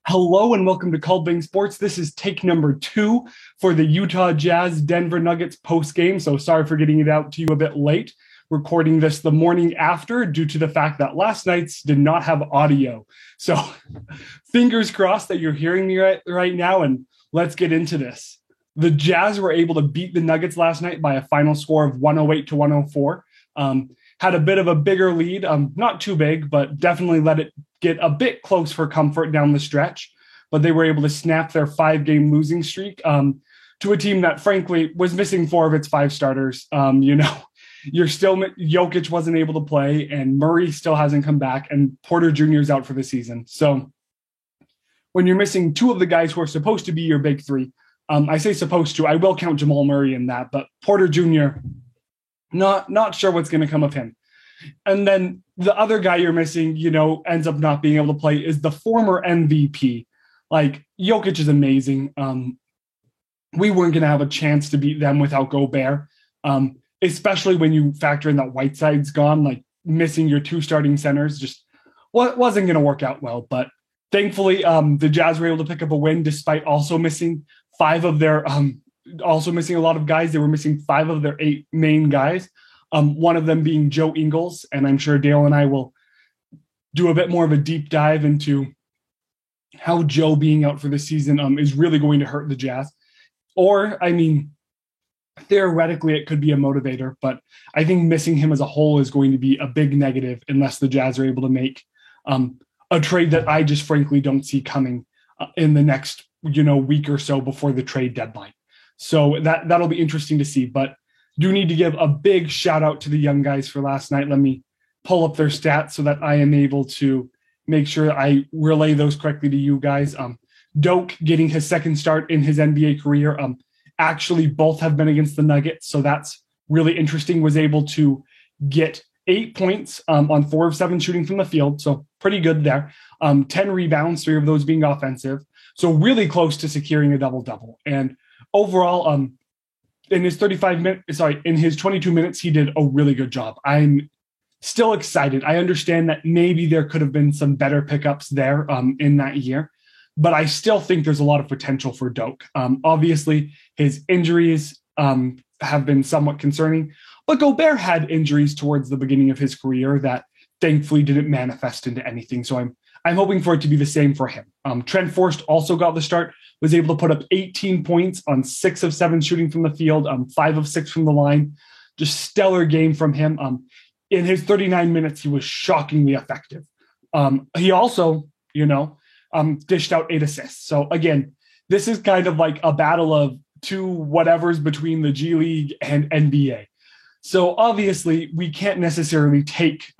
Hello and welcome to Called Bang Sports. This is take number 2 for the Utah Jazz Denver Nuggets post game. So sorry for getting it out to you a bit late. Recording this the morning after due to the fact that last night's did not have audio. So fingers crossed that you're hearing me right now, and let's get into this. The Jazz were able to beat the Nuggets last night by a final score of 108 to 104. Had a bit of a bigger lead, not too big, but definitely let it get a bit close for comfort down the stretch. But they were able to snap their 5-game losing streak to a team that, frankly, was missing 4 of its 5 starters. Jokic wasn't able to play, and Murray still hasn't come back, and Porter Jr. is out for the season. So when you're missing 2 of the guys who are supposed to be your big 3, I say supposed to, I will count Jamal Murray in that, but Porter Jr., not sure what's going to come of him. And then the other guy you're missing, ends up not being able to play is the former MVP. Like, Jokic is amazing. We weren't going to have a chance to beat them without Gobert, especially when you factor in that Whiteside's gone. Like, missing your 2 starting centers just wasn't going to work out well. But thankfully, the Jazz were able to pick up a win despite also missing 5 of their also missing a lot of guys. They were missing 5 of their 8 main guys. One of them being Joe Ingles, and I'm sure Dale and I will do a bit more of a deep dive into how Joe being out for the season is really going to hurt the Jazz. Or, theoretically, it could be a motivator, but I think missing him as a whole is going to be a big negative unless the Jazz are able to make a trade that I just frankly don't see coming in the next week or so before the trade deadline. So that'll be interesting to see, but do need to give a big shout out to the young guys for last night. Let me pull up their stats so that I am able to make sure I relay those correctly to you guys. Doak getting his second start in his NBA career. Actually, both have been against the Nuggets, so that's really interesting. Was able to get 8 points on 4 of 7 shooting from the field, so pretty good there. 10 rebounds, 3 of those being offensive. So really close to securing a double-double. And overall, in his 22 minutes, he did a really good job. I'm still excited. I understand that maybe there could have been some better pickups there in that year, but I still think there's a lot of potential for Doak. Obviously, his injuries have been somewhat concerning, but Gobert had injuries towards the beginning of his career that thankfully didn't manifest into anything. So I'm hoping for it to be the same for him. Trent Forrest also got the start, was able to put up 18 points on 6 of 7 shooting from the field, 5 of 6 from the line. Just stellar game from him. In his 39 minutes, he was shockingly effective. He also, dished out 8 assists. So again, this is kind of like a battle of 2 whatevers between the G League and NBA. So obviously, we can't necessarily take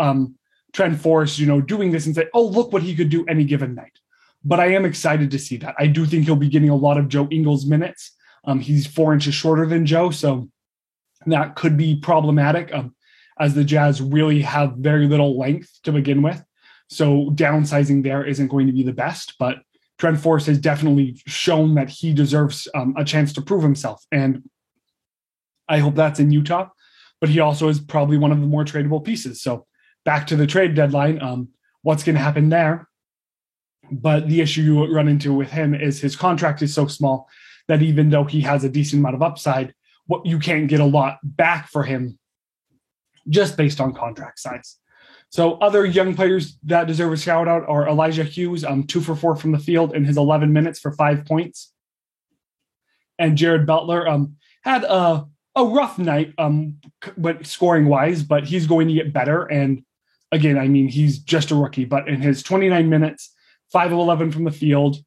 Trent Forrest, doing this and say, oh, look what he could do any given night. But I am excited to see that. I do think he'll be getting a lot of Joe Ingles minutes. He's 4 inches shorter than Joe, so that could be problematic as the Jazz really have very little length to begin with. So downsizing there isn't going to be the best, but Trent Forrest has definitely shown that he deserves a chance to prove himself. And I hope that's in Utah, but he also is probably one of the more tradable pieces. So back to the trade deadline, what's going to happen there? But the issue you run into with him is his contract is so small that even though he has a decent amount of upside, you can't get a lot back for him just based on contract size. So other young players that deserve a shout out are Elijah Hughes, 2 for 4 from the field in his 11 minutes for 5 points. And Jared Butler had a rough night scoring wise, but he's going to get better. And again, he's just a rookie, but in his 29 minutes, 5 of 11 from the field.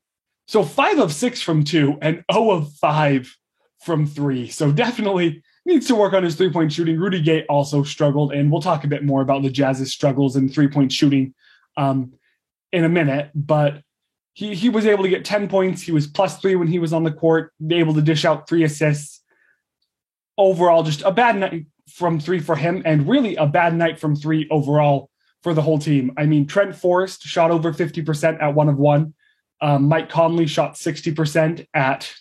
So 5 of 6 from 2 and 0 of 5 from 3. So definitely needs to work on his 3-point shooting. Rudy Gay also struggled, and we'll talk a bit more about the Jazz's struggles in 3-point shooting in a minute. But he was able to get 10 points. He was +3 when he was on the court, able to dish out 3 assists. Overall, just a bad night from 3 for him, and really a bad night from 3 overall for the whole team. Trent Forrest shot over 50% at 1 of 1. Mike Conley shot 60% at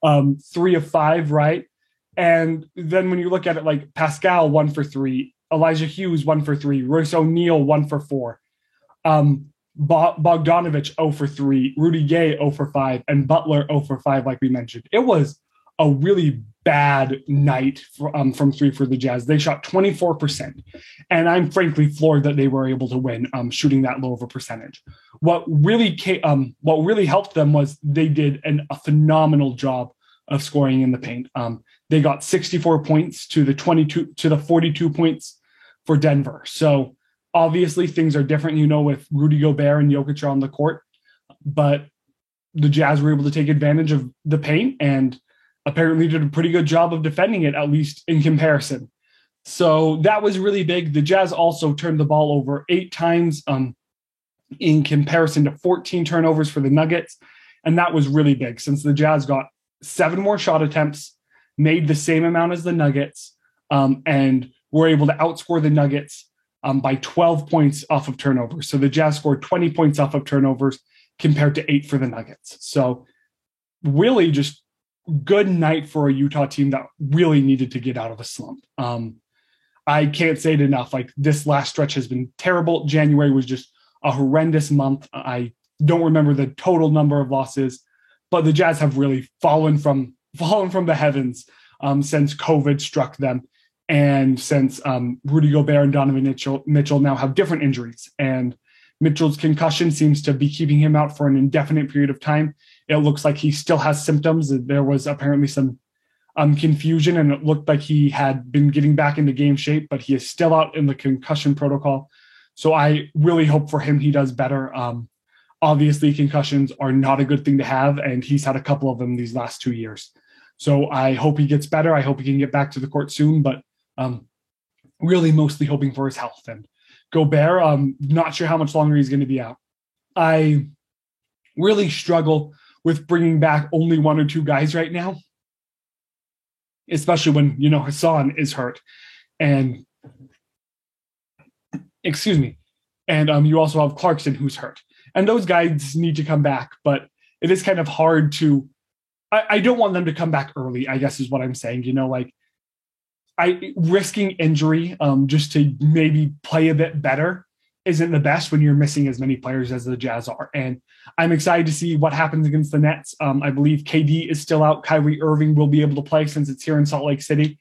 3 of 5, right? And then when you look at it, like Pascal 1 for 3, Elijah Hughes 1 for 3, Royce O'Neal 1 for 4. Bogdanovich 0 for 3, Rudy Gay 0 for 5, and Butler 0 for 5, like we mentioned. It was a really bad night from three for the Jazz. They shot 24%, and I'm frankly floored that they were able to win shooting that low of a percentage. What really helped them was they did a phenomenal job of scoring in the paint. They got 64 points to the 42 points for Denver. So obviously things are different, with Rudy Gobert and Jokic on the court, but the Jazz were able to take advantage of the paint and apparently did a pretty good job of defending it, at least in comparison. So that was really big. The Jazz also turned the ball over 8 times in comparison to 14 turnovers for the Nuggets. And that was really big since the Jazz got 7 more shot attempts, made the same amount as the Nuggets, and were able to outscore the Nuggets by 12 points off of turnovers. So the Jazz scored 20 points off of turnovers compared to 8 for the Nuggets. So really just good night for a Utah team that really needed to get out of a slump. I can't say it enough. Like, this last stretch has been terrible. January was just a horrendous month. I don't remember the total number of losses, but the Jazz have really fallen from the heavens since COVID struck them, and since Rudy Gobert and Donovan Mitchell now have different injuries, and Mitchell's concussion seems to be keeping him out for an indefinite period of time. It looks like he still has symptoms. There was apparently some confusion, and it looked like he had been getting back into game shape, but he is still out in the concussion protocol. So I really hope for him he does better. Obviously, concussions are not a good thing to have, and he's had a couple of them these last 2 years. So I hope he gets better. I hope he can get back to the court soon, but really mostly hoping for his health. And Gobert, not sure how much longer he's going to be out. I really struggle with bringing back only 1 or 2 guys right now, especially when, Hassan is hurt. And, and you also have Clarkson, who's hurt. And those guys need to come back, but it is kind of hard to, I don't want them to come back early, I guess is what I'm saying. Risking injury just to maybe play a bit better isn't the best when you're missing as many players as the Jazz are. And I'm excited to see what happens against the Nets. I believe KD is still out. Kyrie Irving will be able to play since it's here in Salt Lake City.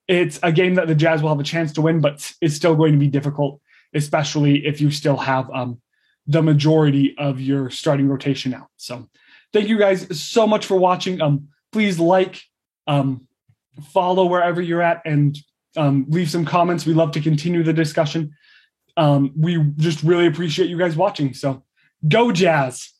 It's a game that the Jazz will have a chance to win, but it's still going to be difficult, especially if you still have the majority of your starting rotation out. So thank you guys so much for watching. Please follow wherever you're at, and leave some comments. We love to continue the discussion. We just really appreciate you guys watching. So go Jazz.